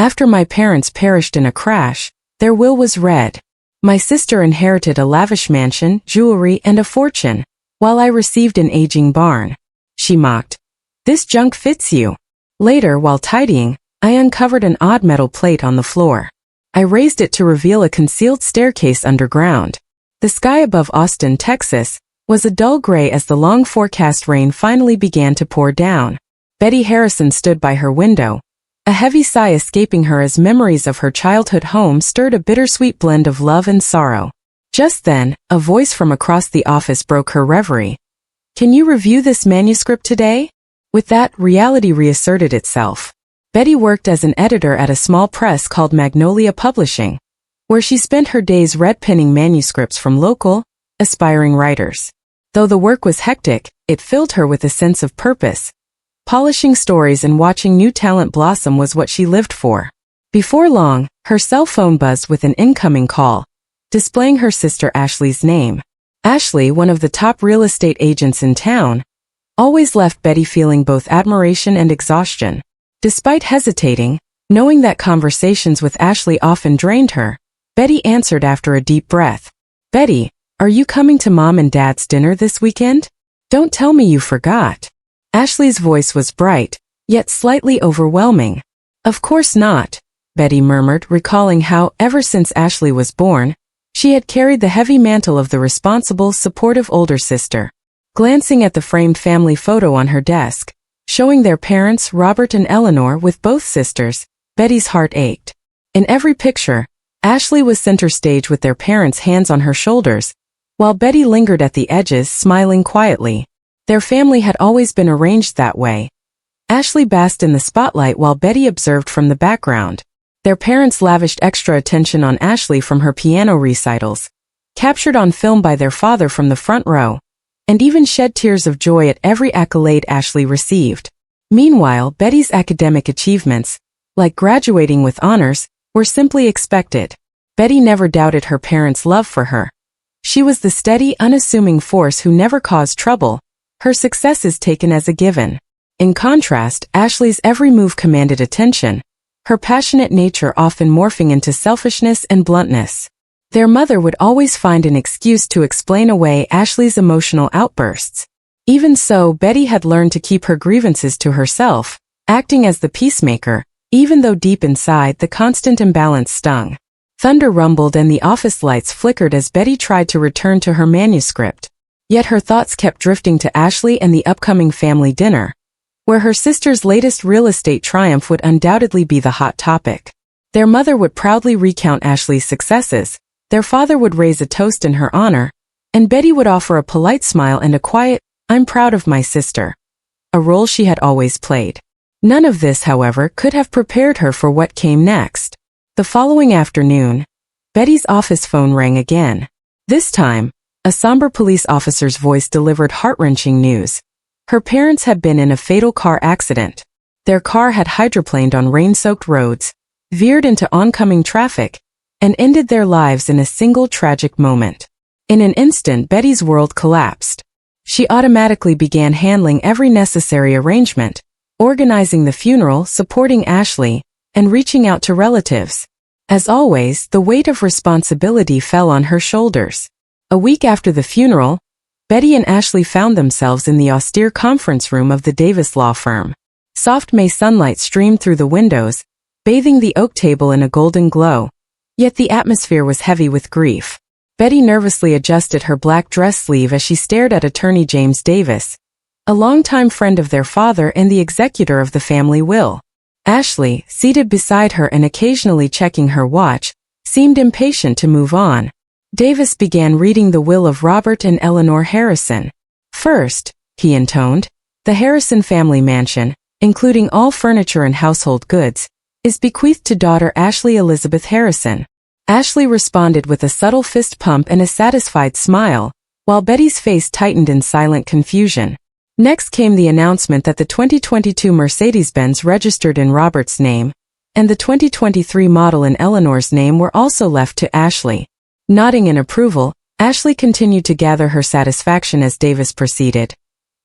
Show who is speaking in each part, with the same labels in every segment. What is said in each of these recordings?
Speaker 1: After my parents perished in a crash, their will was read. My sister inherited a lavish mansion, jewelry, and a fortune, while I received an aging barn. She mocked. This junk fits you. Later, while tidying, I uncovered an odd metal plate on the floor. I raised it to reveal a concealed staircase underground. The sky above Austin, Texas, was a dull gray as the long forecast rain finally began to pour down. Betty Harrison stood by her window, a heavy sigh escaping her as memories of her childhood home stirred a bittersweet blend of love and sorrow. Just then, a voice from across the office broke her reverie. Can you review this manuscript today? With that, reality reasserted itself. Betty worked as an editor at a small press called Magnolia Publishing, where she spent her days red-penning manuscripts from local, aspiring writers. Though the work was hectic, it filled her with a sense of purpose. Polishing stories and watching new talent blossom was what she lived for. Before long, her cell phone buzzed with an incoming call, displaying her sister Ashley's name. Ashley, one of the top real estate agents in town, always left Betty feeling both admiration and exhaustion. Despite hesitating, knowing that conversations with Ashley often drained her, Betty answered after a deep breath. Betty, are you coming to Mom and Dad's dinner this weekend? Don't tell me you forgot. Ashley's voice was bright, yet slightly overwhelming. Of course not, Betty murmured, recalling how, ever since Ashley was born, she had carried the heavy mantle of the responsible, supportive older sister. Glancing at the framed family photo on her desk, showing their parents, Robert and Eleanor, with both sisters, Betty's heart ached. In every picture, Ashley was center stage with their parents' hands on her shoulders, while Betty lingered at the edges, smiling quietly. Their family had always been arranged that way. Ashley basked in the spotlight while Betty observed from the background. Their parents lavished extra attention on Ashley from her piano recitals, captured on film by their father from the front row, and even shed tears of joy at every accolade Ashley received. Meanwhile, Betty's academic achievements, like graduating with honors, were simply expected. Betty never doubted her parents' love for her. She was the steady, unassuming force who never caused trouble, her successes taken as a given. In contrast, Ashley's every move commanded attention, her passionate nature often morphing into selfishness and bluntness. Their mother would always find an excuse to explain away Ashley's emotional outbursts. Even so, Betty had learned to keep her grievances to herself, acting as the peacemaker, even though deep inside the constant imbalance stung. Thunder rumbled and the office lights flickered as Betty tried to return to her manuscript. Yet her thoughts kept drifting to Ashley and the upcoming family dinner, where her sister's latest real estate triumph would undoubtedly be the hot topic. Their mother would proudly recount Ashley's successes, their father would raise a toast in her honor, and Betty would offer a polite smile and a quiet, "I'm proud of my sister," a role she had always played. None of this, however, could have prepared her for what came next. The following afternoon, Betty's office phone rang again. This time, a somber police officer's voice delivered heart-wrenching news. Her parents had been in a fatal car accident. Their car had hydroplaned on rain-soaked roads, veered into oncoming traffic, and ended their lives in a single tragic moment. In an instant, Betty's world collapsed. She automatically began handling every necessary arrangement, organizing the funeral, supporting Ashley, and reaching out to relatives. As always, the weight of responsibility fell on her shoulders. A week after the funeral, Betty and Ashley found themselves in the austere conference room of the Davis law firm. Soft May sunlight streamed through the windows, bathing the oak table in a golden glow, yet the atmosphere was heavy with grief. Betty nervously adjusted her black dress sleeve as she stared at attorney James Davis, a longtime friend of their father and the executor of the family will. Ashley, seated beside her and occasionally checking her watch, seemed impatient to move on. Davis began reading the will of Robert and Eleanor Harrison. First, he intoned, the Harrison family mansion, including all furniture and household goods, is bequeathed to daughter Ashley Elizabeth Harrison. Ashley responded with a subtle fist pump and a satisfied smile, while Betty's face tightened in silent confusion. Next came the announcement that the 2022 Mercedes-Benz registered in Robert's name, and the 2023 model in Eleanor's name were also left to Ashley. Nodding in approval, Ashley continued to gather her satisfaction as Davis proceeded.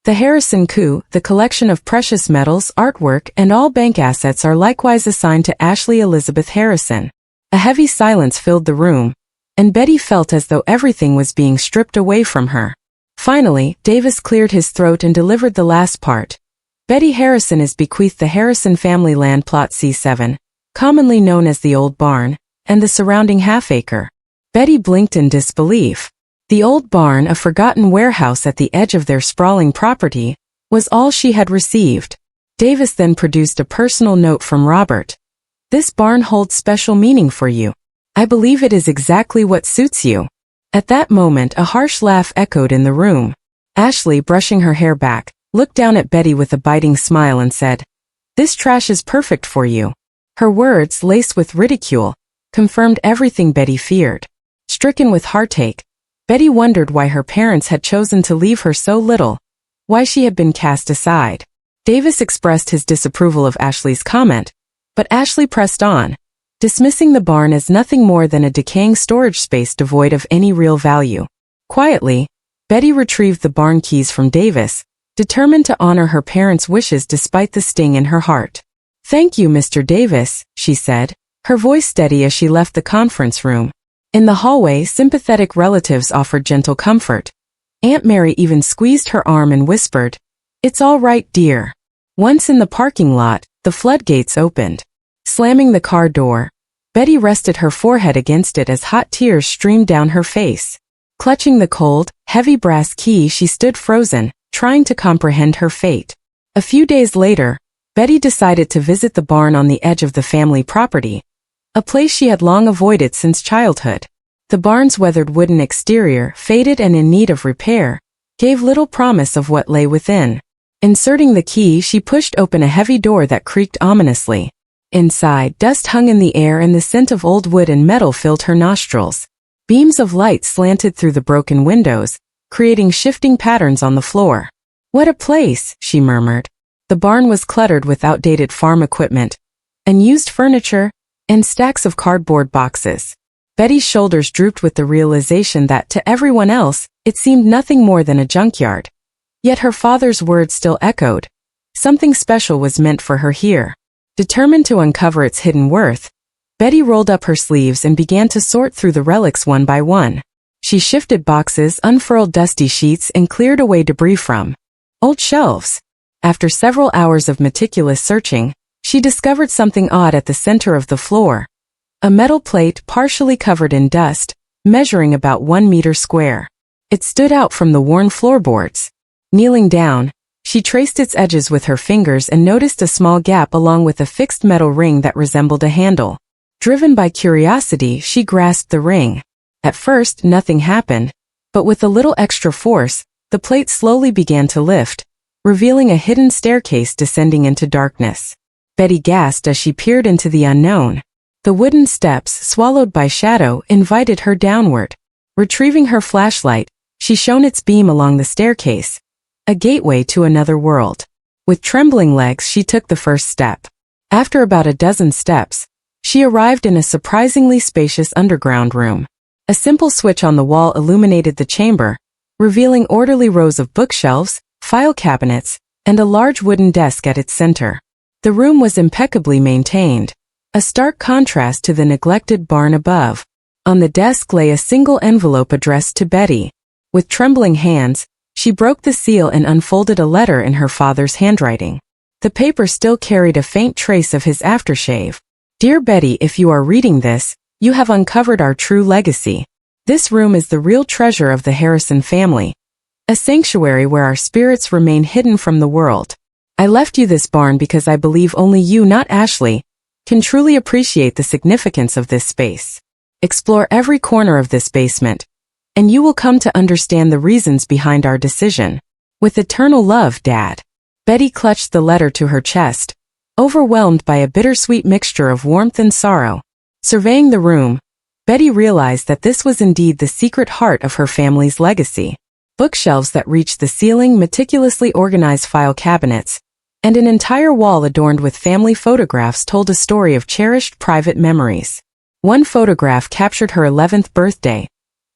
Speaker 1: The Harrison coup, the collection of precious metals, artwork, and all bank assets are likewise assigned to Ashley Elizabeth Harrison. A heavy silence filled the room, and Betty felt as though everything was being stripped away from her. Finally, Davis cleared his throat and delivered the last part. Betty Harrison is bequeathed the Harrison family land plot C7, commonly known as the Old Barn, and the surrounding half-acre. Betty blinked in disbelief. The old barn, a forgotten warehouse at the edge of their sprawling property, was all she had received. Davis then produced a personal note from Robert. "This barn holds special meaning for you. I believe it is exactly what suits you." At that moment a harsh laugh echoed in the room. Ashley, brushing her hair back, looked down at Betty with a biting smile and said, "This trash is perfect for you." Her words, laced with ridicule, confirmed everything Betty feared. Stricken with heartache, Betty wondered why her parents had chosen to leave her so little, why she had been cast aside. Davis expressed his disapproval of Ashley's comment, but Ashley pressed on, dismissing the barn as nothing more than a decaying storage space devoid of any real value. Quietly, Betty retrieved the barn keys from Davis, determined to honor her parents' wishes despite the sting in her heart. "Thank you, Mr. Davis," she said, her voice steady as she left the conference room. In the hallway, sympathetic relatives offered gentle comfort. Aunt Mary even squeezed her arm and whispered, "It's all right, dear." Once in the parking lot, the floodgates opened. Slamming the car door, Betty rested her forehead against it as hot tears streamed down her face. Clutching the cold, heavy brass key, she stood frozen, trying to comprehend her fate. A few days later, Betty decided to visit the barn on the edge of the family property, a place she had long avoided since childhood. The barn's weathered wooden exterior, faded and in need of repair, gave little promise of what lay within. Inserting the key, she pushed open a heavy door that creaked ominously. Inside, dust hung in the air and the scent of old wood and metal filled her nostrils. Beams of light slanted through the broken windows, creating shifting patterns on the floor. "What a place," she murmured. The barn was cluttered with outdated farm equipment, unused furniture, and stacks of cardboard boxes. Betty's shoulders drooped with the realization that, to everyone else, it seemed nothing more than a junkyard. Yet her father's words still echoed. Something special was meant for her here. Determined to uncover its hidden worth, Betty rolled up her sleeves and began to sort through the relics one by one. She shifted boxes, unfurled dusty sheets, and cleared away debris from old shelves. After several hours of meticulous searching, she discovered something odd at the center of the floor. A metal plate partially covered in dust, measuring about 1 meter square. It stood out from the worn floorboards. Kneeling down, she traced its edges with her fingers and noticed a small gap along with a fixed metal ring that resembled a handle. Driven by curiosity, she grasped the ring. At first, nothing happened, but with a little extra force, the plate slowly began to lift, revealing a hidden staircase descending into darkness. Betty gasped as she peered into the unknown. The wooden steps, swallowed by shadow, invited her downward. Retrieving her flashlight, she shone its beam along the staircase, a gateway to another world. With trembling legs, she took the first step. After about a dozen steps, she arrived in a surprisingly spacious underground room. A simple switch on the wall illuminated the chamber, revealing orderly rows of bookshelves, file cabinets, and a large wooden desk at its center. The room was impeccably maintained, a stark contrast to the neglected barn above. On the desk lay a single envelope addressed to Betty. With trembling hands, she broke the seal and unfolded a letter in her father's handwriting. The paper still carried a faint trace of his aftershave. "Dear Betty, if you are reading this, you have uncovered our true legacy. This room is the real treasure of the Harrison family, a sanctuary where our spirits remain hidden from the world. I left you this barn because I believe only you, not Ashley, can truly appreciate the significance of this space. Explore every corner of this basement, and you will come to understand the reasons behind our decision. With eternal love, Dad." Betty clutched the letter to her chest, overwhelmed by a bittersweet mixture of warmth and sorrow. Surveying the room, Betty realized that this was indeed the secret heart of her family's legacy. Bookshelves that reached the ceiling, meticulously organized file cabinets, and an entire wall adorned with family photographs told a story of cherished private memories. One photograph captured her 11th birthday,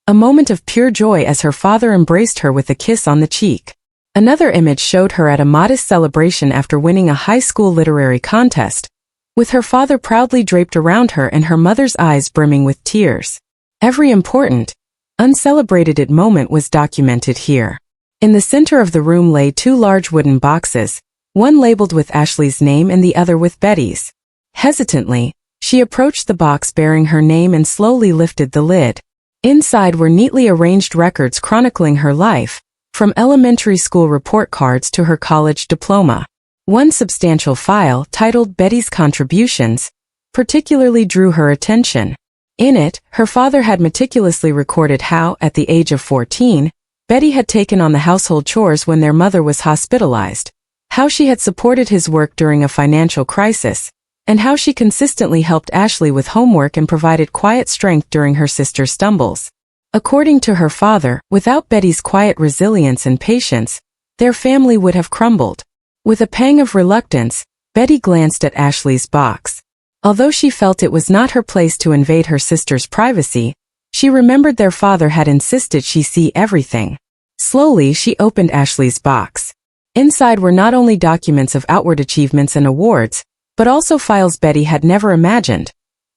Speaker 1: a moment of pure joy as her father embraced her with a kiss on the cheek. Another image showed her at a modest celebration after winning a high school literary contest, with her father proudly draped around her and her mother's eyes brimming with tears. Every important, uncelebrated moment was documented here. In the center of the room lay two large wooden boxes, one labeled with Ashley's name and the other with Betty's. Hesitantly, she approached the box bearing her name and slowly lifted the lid. Inside were neatly arranged records chronicling her life, from elementary school report cards to her college diploma. One substantial file, titled Betty's Contributions, particularly drew her attention. In it, her father had meticulously recorded how, at the age of 14, Betty had taken on the household chores when their mother was hospitalized, how she had supported his work during a financial crisis, and how she consistently helped Ashley with homework and provided quiet strength during her sister's stumbles. According to her father, without Betty's quiet resilience and patience, their family would have crumbled. With a pang of reluctance, Betty glanced at Ashley's box. Although she felt it was not her place to invade her sister's privacy, she remembered their father had insisted she see everything. Slowly, she opened Ashley's box. Inside were not only documents of outward achievements and awards, but also files Betty had never imagined.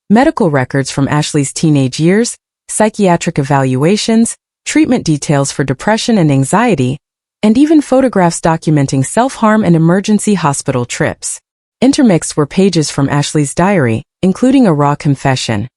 Speaker 1: Medical records from Ashley's teenage years, psychiatric evaluations, treatment details for depression and anxiety, and even photographs documenting self-harm and emergency hospital trips. Intermixed were pages from Ashley's diary, including a raw confession.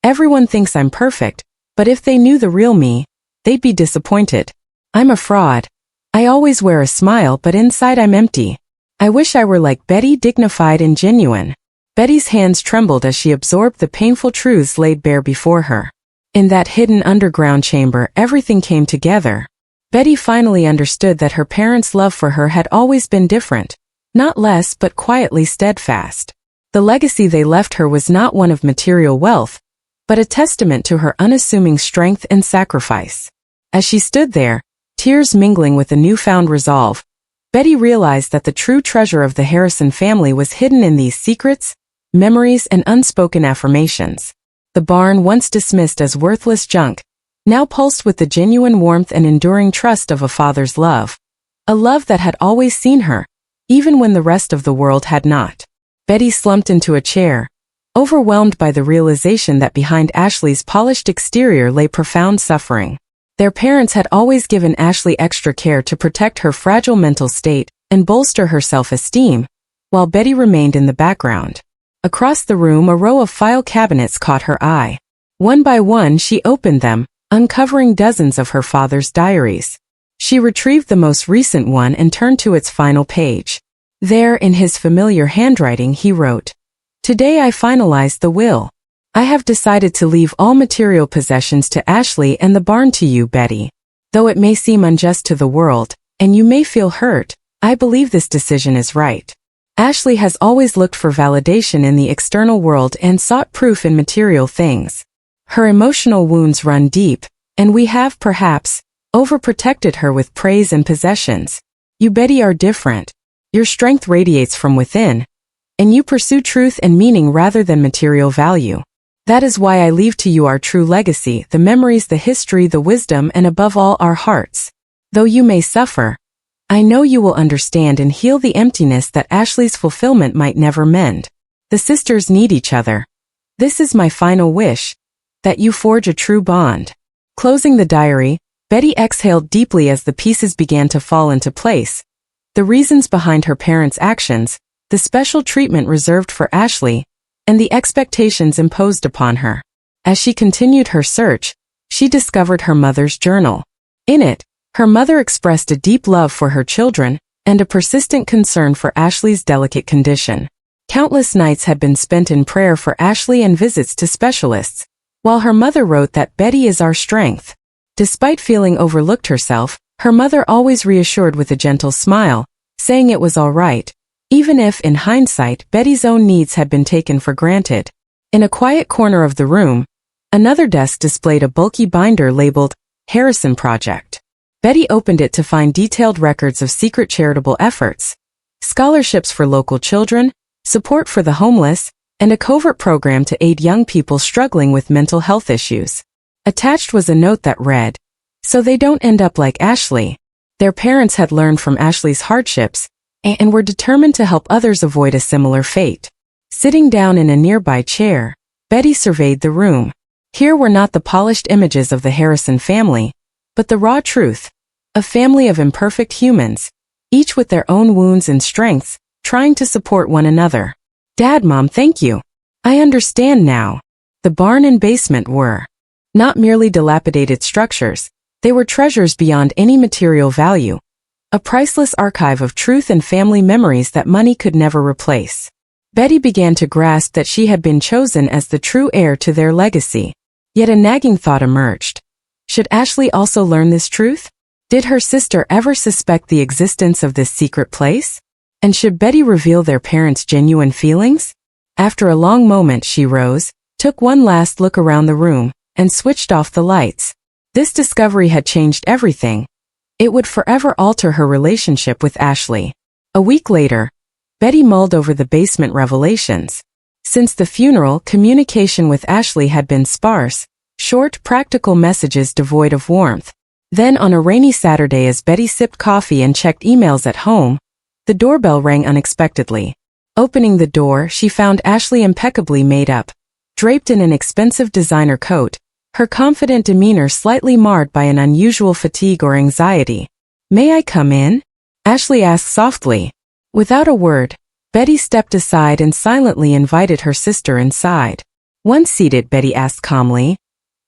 Speaker 1: Everyone thinks I'm perfect, but if they knew the real me, they'd be disappointed. I'm a fraud. I always wear a smile, but inside I'm empty. I wish I were like Betty, dignified and genuine. Betty's hands trembled as she absorbed the painful truths laid bare before her. In that hidden underground chamber, everything came together. Betty finally understood that her parents' love for her had always been different. Not less but quietly steadfast. The legacy they left her was not one of material wealth, but a testament to her unassuming strength and sacrifice. As she stood there, tears mingling with a newfound resolve, Betty realized that the true treasure of the Harrison family was hidden in these secrets, memories, and unspoken affirmations. The barn, once dismissed as worthless junk, now pulsed with the genuine warmth and enduring trust of a father's love. A love that had always seen her, even when the rest of the world had not. Betty slumped into a chair, overwhelmed by the realization that behind Ashley's polished exterior lay profound suffering. Their parents had always given Ashley extra care to protect her fragile mental state and bolster her self-esteem, while Betty remained in the background. Across the room, a row of file cabinets caught her eye. One by one, she opened them, uncovering dozens of her father's diaries. She retrieved the most recent one and turned to its final page. There, in his familiar handwriting, he wrote, "Today I finalized the will. I have decided to leave all material possessions to Ashley and the barn to you, Betty. Though it may seem unjust to the world, and you may feel hurt, I believe this decision is right. Ashley has always looked for validation in the external world and sought proof in material things. Her emotional wounds run deep, and we have, perhaps, overprotected her with praise and possessions. You, Betty, are different. Your strength radiates from within, and you pursue truth and meaning rather than material value. That is why I leave to you our true legacy, the memories, the history, the wisdom, and above all, our hearts. Though you may suffer, I know you will understand and heal the emptiness that Ashley's fulfillment might never mend. The sisters need each other. This is my final wish, that you forge a true bond." Closing the diary, Betty exhaled deeply as the pieces began to fall into place. The reasons behind her parents' actions, the special treatment reserved for Ashley, and the expectations imposed upon her. As she continued her search, she discovered her mother's journal. In it, her mother expressed a deep love for her children and a persistent concern for Ashley's delicate condition. Countless nights had been spent in prayer for Ashley and visits to specialists, while her mother wrote that Betty is our strength. Despite feeling overlooked herself, her mother always reassured with a gentle smile, saying it was all right, even if, in hindsight, Betty's own needs had been taken for granted. In a quiet corner of the room, another desk displayed a bulky binder labeled Harrison Project. Betty opened it to find detailed records of secret charitable efforts, scholarships for local children, support for the homeless, and a covert program to aid young people struggling with mental health issues. Attached was a note that read, "So they don't end up like Ashley. Their parents had learned from Ashley's hardships and were determined to help others avoid a similar fate. Sitting down in a nearby chair, Betty surveyed the room. Here were not the polished images of the Harrison family, but the raw truth. A family of imperfect humans, each with their own wounds and strengths, trying to support one another. Dad, Mom, thank you. I understand now. The barn and basement were not merely dilapidated structures, they were treasures beyond any material value. A priceless archive of truth and family memories that money could never replace. Betty began to grasp that she had been chosen as the true heir to their legacy. Yet a nagging thought emerged. Should Ashley also learn this truth? Did her sister ever suspect the existence of this secret place? And should Betty reveal their parents' genuine feelings? After a long moment she rose, took one last look around the room, and switched off the lights. This discovery had changed everything. It would forever alter her relationship with Ashley. A week later, Betty mulled over the basement revelations. Since the funeral, communication with Ashley had been sparse, short, practical messages devoid of warmth. Then on a rainy Saturday, as Betty sipped coffee and checked emails at home, the doorbell rang unexpectedly. Opening the door, she found Ashley impeccably made up, draped in an expensive designer coat, her confident demeanor slightly marred by an unusual fatigue or anxiety. "May I come in?" Ashley asked softly. Without a word, Betty stepped aside and silently invited her sister inside. Once seated, Betty asked calmly,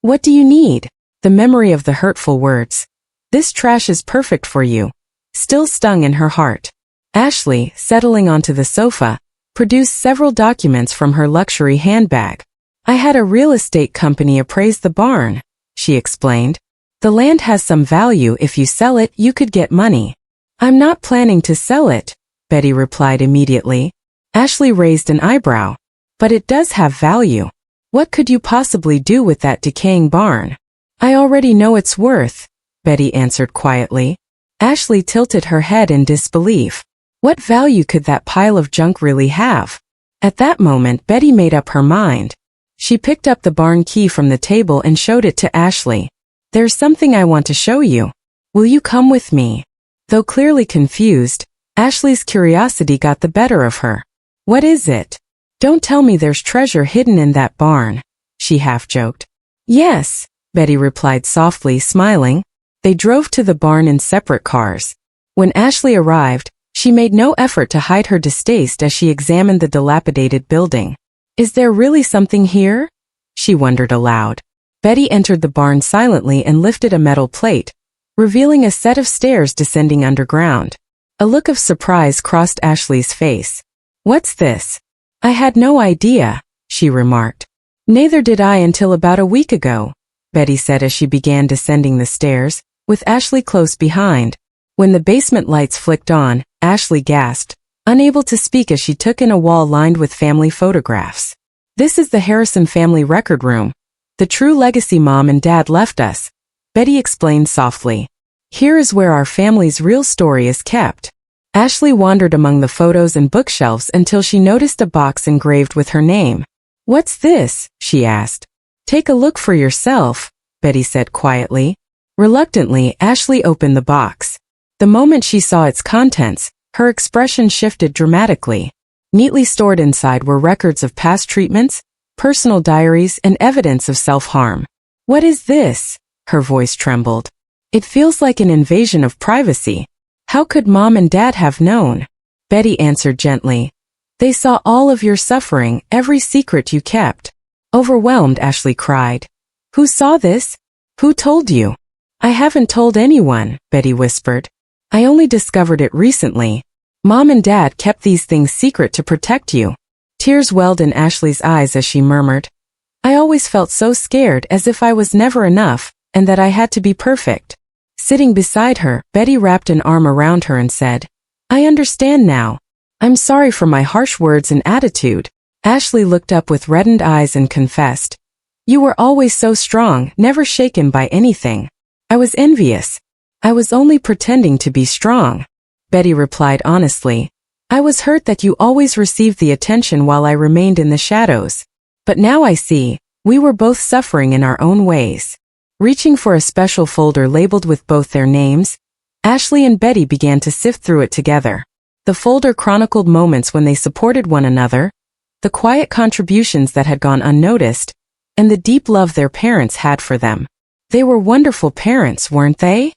Speaker 1: "What do you need?" The memory of the hurtful words, "This trash is perfect for you," still stung in her heart. Ashley, settling onto the sofa, produced several documents from her luxury handbag. "I had a real estate company appraise the barn," she explained. "The land has some value. If you sell it, you could get money." "I'm not planning to sell it," Betty replied immediately. Ashley raised an eyebrow. "But it does have value. What could you possibly do with that decaying barn?" "I already know its worth," Betty answered quietly. Ashley tilted her head in disbelief. What value could that pile of junk really have? At that moment, Betty made up her mind. She picked up the barn key from the table and showed it to Ashley. "There's something I want to show you. Will you come with me?" Though clearly confused, Ashley's curiosity got the better of her. "What is it?" "Don't tell me there's treasure hidden in that barn," she half-joked. "Yes," Betty replied softly, smiling. They drove to the barn in separate cars. When Ashley arrived, she made no effort to hide her distaste as she examined the dilapidated building. "Is there really something here?" she wondered aloud. Betty entered the barn silently and lifted a metal plate, revealing a set of stairs descending underground. A look of surprise crossed Ashley's face. "What's this?" "I had no idea," she remarked. "Neither did I until about a week ago," Betty said as she began descending the stairs, with Ashley close behind. When the basement lights flicked on, Ashley gasped, unable to speak as she took in a wall lined with family photographs. "This is the Harrison family record room. The true legacy Mom and Dad left us," Betty explained softly. "Here is where our family's real story is kept." Ashley wandered among the photos and bookshelves until she noticed a box engraved with her name. "What's this?" she asked. "Take a look for yourself," Betty said quietly. Reluctantly, Ashley opened the box. The moment she saw its contents, her expression shifted dramatically. Neatly stored inside were records of past treatments, personal diaries, and evidence of self-harm. "What is this?" Her voice trembled. "It feels like an invasion of privacy. How could Mom and Dad have known?" Betty answered gently. "They saw all of your suffering, every secret you kept." Overwhelmed, Ashley cried. "Who saw this? Who told you?" "I haven't told anyone," Betty whispered. "I only discovered it recently. Mom and Dad kept these things secret to protect you." Tears welled in Ashley's eyes as she murmured, "I always felt so scared, as if I was never enough, and that I had to be perfect." Sitting beside her, Betty wrapped an arm around her and said, "I understand now. I'm sorry for my harsh words and attitude." Ashley looked up with reddened eyes and confessed, "You were always so strong, never shaken by anything. I was envious. I was only pretending to be strong." Betty replied honestly, "I was hurt that you always received the attention while I remained in the shadows. But now I see, we were both suffering in our own ways." Reaching for a special folder labeled with both their names, Ashley and Betty began to sift through it together. The folder chronicled moments when they supported one another, the quiet contributions that had gone unnoticed, and the deep love their parents had for them. They were wonderful parents, weren't they?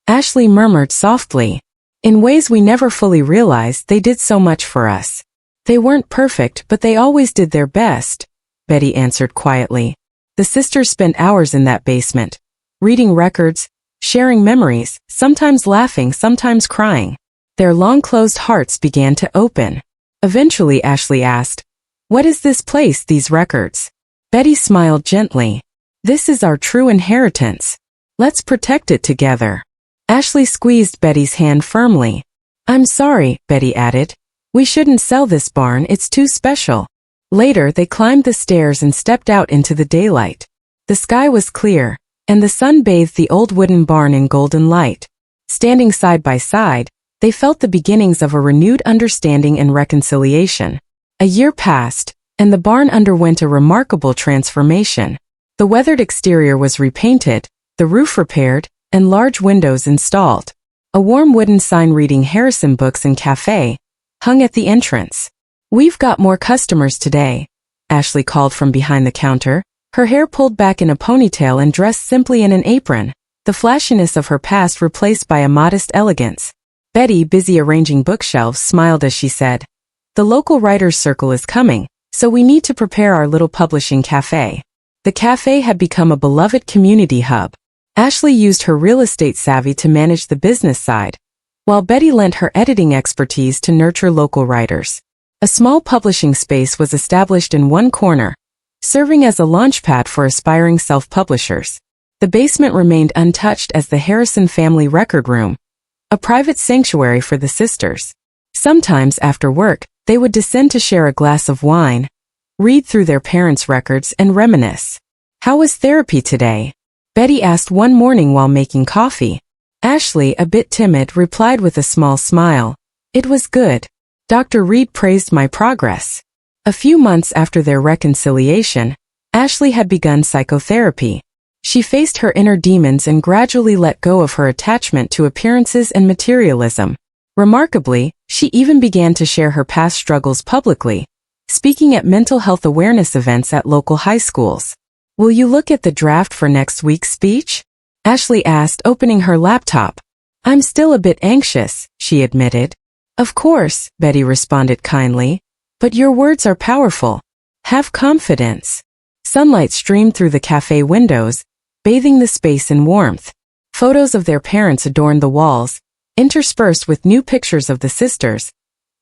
Speaker 1: Ashley murmured softly. In ways we never fully realized, they did so much for us. They weren't perfect, but they always did their best, Betty answered quietly. The sisters spent hours in that basement, reading records, sharing memories, sometimes laughing, sometimes crying. Their long-closed hearts began to open. Eventually Ashley asked, "What is this place, these records?" Betty smiled gently. "This is our true inheritance. Let's protect it together." Ashley squeezed Betty's hand firmly. "I'm sorry," Betty added. "We shouldn't sell this barn, it's too special." Later they climbed the stairs and stepped out into the daylight. The sky was clear, and the sun bathed the old wooden barn in golden light. Standing side by side, they felt the beginnings of a renewed understanding and reconciliation. A year passed, and the barn underwent a remarkable transformation. The weathered exterior was repainted, the roof repaired, and large windows installed. A warm wooden sign reading Harrison Books and Cafe hung at the entrance. "We've got more customers today," Ashley called from behind the counter, her hair pulled back in a ponytail and dressed simply in an apron, the flashiness of her past replaced by a modest elegance. Betty, busy arranging bookshelves, smiled as she said, "The local writers' circle is coming, so we need to prepare our little publishing cafe." The cafe had become a beloved community hub. Ashley used her real estate savvy to manage the business side, while Betty lent her editing expertise to nurture local writers. A small publishing space was established in one corner, serving as a launchpad for aspiring self-publishers. The basement remained untouched as the Harrison family record room, a private sanctuary for the sisters. Sometimes after work, they would descend to share a glass of wine, read through their parents' records, and reminisce. "How was therapy today?" Betty asked one morning while making coffee. Ashley, a bit timid, replied with a small smile, "It was good. Dr. Reed praised my progress." A few months after their reconciliation, Ashley had begun psychotherapy. She faced her inner demons and gradually let go of her attachment to appearances and materialism. Remarkably, she even began to share her past struggles publicly, speaking at mental health awareness events at local high schools. "Will you look at the draft for next week's speech?" Ashley asked, opening her laptop. "I'm still a bit anxious," she admitted. "Of course," Betty responded kindly, "but your words are powerful. Have confidence." Sunlight streamed through the cafe windows, bathing the space in warmth. Photos of their parents adorned the walls, interspersed with new pictures of the sisters,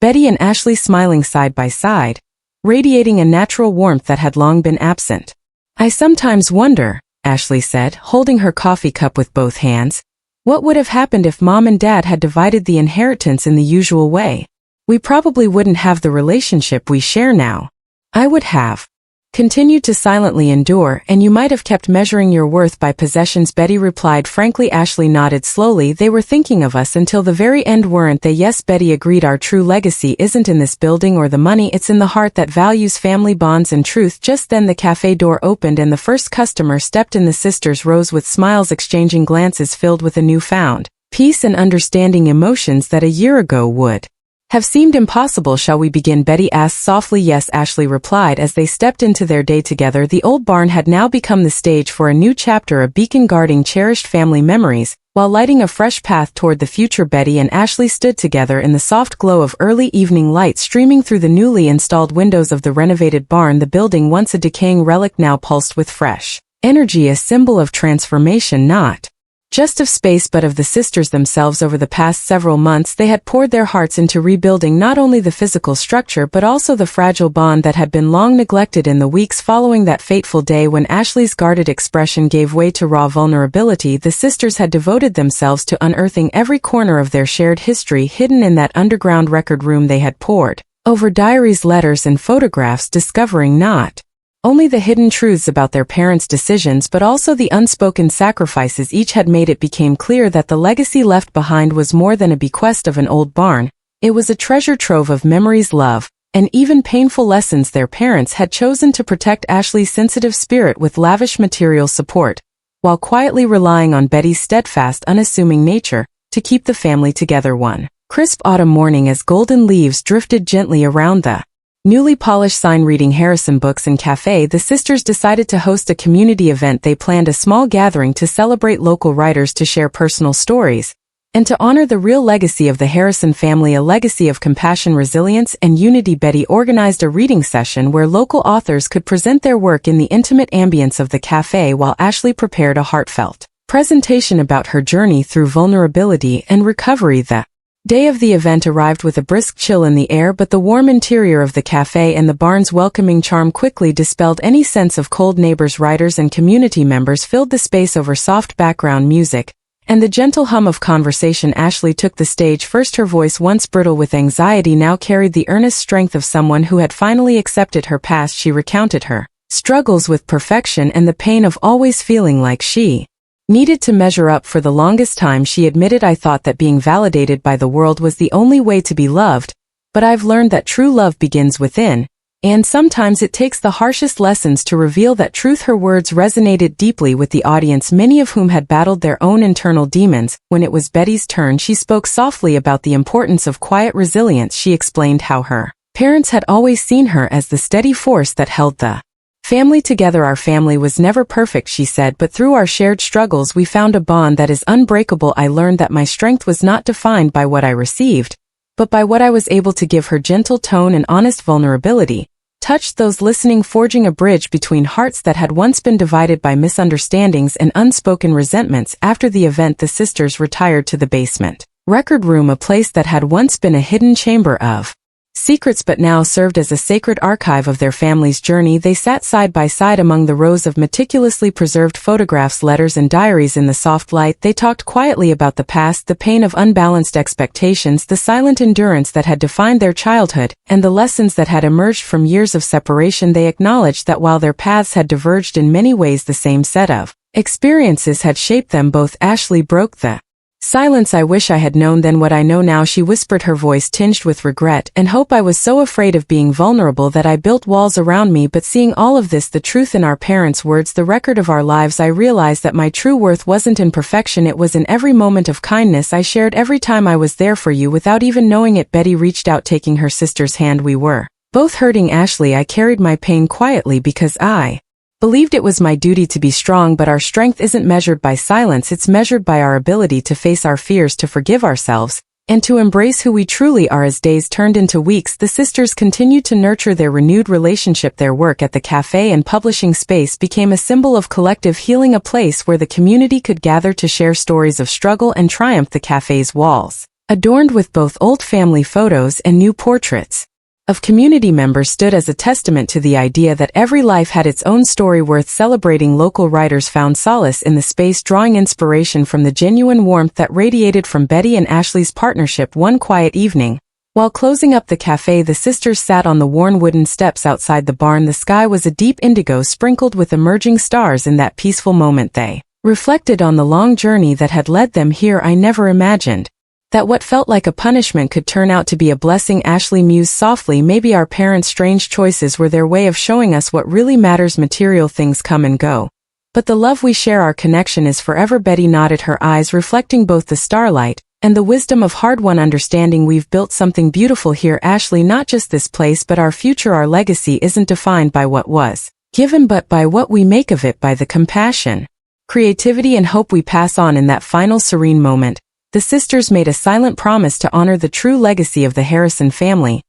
Speaker 1: Betty and Ashley smiling side by side, radiating a natural warmth that had long been absent. "I sometimes wonder," Ashley said, holding her coffee cup with both hands, "what would have happened if Mom and Dad had divided the inheritance in the usual way? We probably wouldn't have the relationship we share now. I would have continued to silently endure, and you might have kept measuring your worth by possessions," Betty replied frankly. Ashley nodded slowly. "They were thinking of us until the very end, weren't they?" "Yes," Betty agreed. "Our true legacy isn't in this building or the money, it's in the heart that values family bonds and truth." Just then the cafe door opened and the first customer stepped in. The sisters rose with smiles, exchanging glances filled with a newfound peace and understanding, emotions that a year ago would have seemed impossible. "Shall we begin?" Betty asked softly. "Yes," Ashley replied as they stepped into their day together. The old barn had now become the stage for a new chapter, a beacon guarding cherished family memories, while lighting a fresh path toward the future. Betty and Ashley stood together in the soft glow of early evening light streaming through the newly installed windows of the renovated barn. The building, once a decaying relic, now pulsed with fresh energy, a symbol of transformation, not just of space but of the sisters themselves. Over the past several months they had poured their hearts into rebuilding not only the physical structure but also the fragile bond that had been long neglected. In the weeks following that fateful day when Ashley's guarded expression gave way to raw vulnerability, the sisters had devoted themselves to unearthing every corner of their shared history hidden in that underground record room. They had pored over diaries, letters, and photographs, discovering not only the hidden truths about their parents' decisions but also the unspoken sacrifices each had made. It became clear that the legacy left behind was more than a bequest of an old barn. It was a treasure trove of memories, love, and even painful lessons. Their parents had chosen to protect Ashley's sensitive spirit with lavish material support, while quietly relying on Betty's steadfast, unassuming nature. to keep the family together one crisp autumn morning as golden leaves drifted gently around the newly polished sign reading Harrison Books and Cafe. The sisters decided to host a community event. They planned a small gathering to celebrate local writers, to share personal stories, and to honor the real legacy of the Harrison family, a legacy of compassion, resilience, and unity. Betty organized a reading session where local authors could present their work in the intimate ambience of the cafe, while Ashley prepared a heartfelt presentation about her journey through vulnerability and recovery. The day of the event arrived with a brisk chill in the air, but the warm interior of the cafe and the barn's welcoming charm quickly dispelled any sense of cold. Neighbors, writers, and community members filled the space over soft background music and the gentle hum of conversation. Ashley took the stage first. Her voice, once brittle with anxiety, now carried the earnest strength of someone who had finally accepted her past. She recounted her struggles with perfection and the pain of always feeling like she needed to measure up. For the longest time, she admitted, I thought that being validated by the world was the only way to be loved, but I've learned that true love begins within, and sometimes it takes the harshest lessons to reveal that truth. Her words resonated deeply with the audience, many of whom had battled their own internal demons. When it was Betty's turn, she spoke softly about the importance of quiet resilience. She explained how her parents had always seen her as the steady force that held the family together. Our family was never perfect, she said, but through our shared struggles we found a bond that is unbreakable. I learned that my strength was not defined by what I received, but by what I was able to give. Her gentle tone and honest vulnerability touched those listening, forging a bridge between hearts that had once been divided by misunderstandings and unspoken resentments. After the event, the sisters retired to the basement record room, a place that had once been a hidden chamber of secrets but now served as a sacred archive of their family's journey. They sat side by side among the rows of meticulously preserved photographs, letters, and diaries. In the soft light, they talked quietly about the past, the pain of unbalanced expectations, the silent endurance that had defined their childhood, and the lessons that had emerged from years of separation. They acknowledged that while their paths had diverged in many ways, the same set of experiences had shaped them both. Ashley broke the silence. I wish I had known then what I know now, she whispered, her voice tinged with regret and hope. I was so afraid of being vulnerable that I built walls around me, but seeing all of this, the truth in our parents' words, the record of our lives, I realized that my true worth wasn't in perfection, it was in every moment of kindness I shared, every time I was there for you without even knowing it. Betty reached out, taking her sister's hand. We were both hurting, Ashley. I carried my pain quietly because I believed it was my duty to be strong, but our strength isn't measured by silence, it's measured by our ability to face our fears, to forgive ourselves, and to embrace who we truly are. As days turned into weeks, the sisters continued to nurture their renewed relationship. Their work at the cafe and publishing space became a symbol of collective healing, a place where the community could gather to share stories of struggle and triumph. The cafe's walls, adorned with both old family photos and new portraits of community members, stood as a testament to the idea that every life had its own story worth celebrating. Local writers found solace in the space, drawing inspiration from the genuine warmth that radiated from Betty and Ashley's partnership. One quiet evening, while closing up the cafe, the sisters sat on the worn wooden steps outside the barn. The sky was a deep indigo, sprinkled with emerging stars. In that peaceful moment, they reflected on the long journey that had led them here. I never imagined that what felt like a punishment could turn out to be a blessing, Ashley mused softly. Maybe our parents' strange choices were their way of showing us what really matters. Material things come and go, but the love we share, our connection, is forever. Betty nodded, her eyes reflecting both the starlight and the wisdom of hard-won understanding. We've built something beautiful here, Ashley, not just this place but our future. Our legacy isn't defined by what was given but by what we make of it, by the compassion, creativity, and hope we pass on. In that final serene moment, the sisters made a silent promise to honor the true legacy of the Harrison family.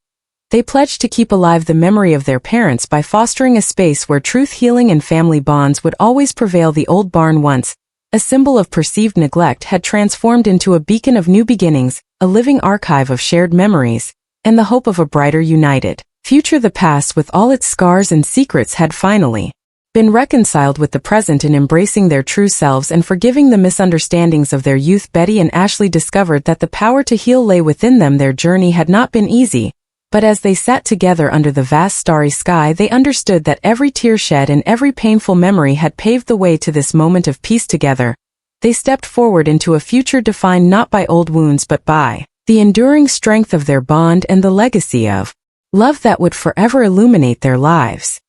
Speaker 1: They pledged to keep alive the memory of their parents by fostering a space where truth, healing, and family bonds would always prevail. The old barn, once a symbol of perceived neglect, had transformed into a beacon of new beginnings, a living archive of shared memories, and the hope of a brighter, united future. The past, with all its scars and secrets, had finally been reconciled with the present. In embracing their true selves and forgiving the misunderstandings of their youth, Betty and Ashley discovered that the power to heal lay within them. Their journey had not been easy, but as they sat together under the vast starry sky, they understood that every tear shed and every painful memory had paved the way to this moment of peace. Together, they stepped forward into a future defined not by old wounds but by the enduring strength of their bond and the legacy of love that would forever illuminate their lives.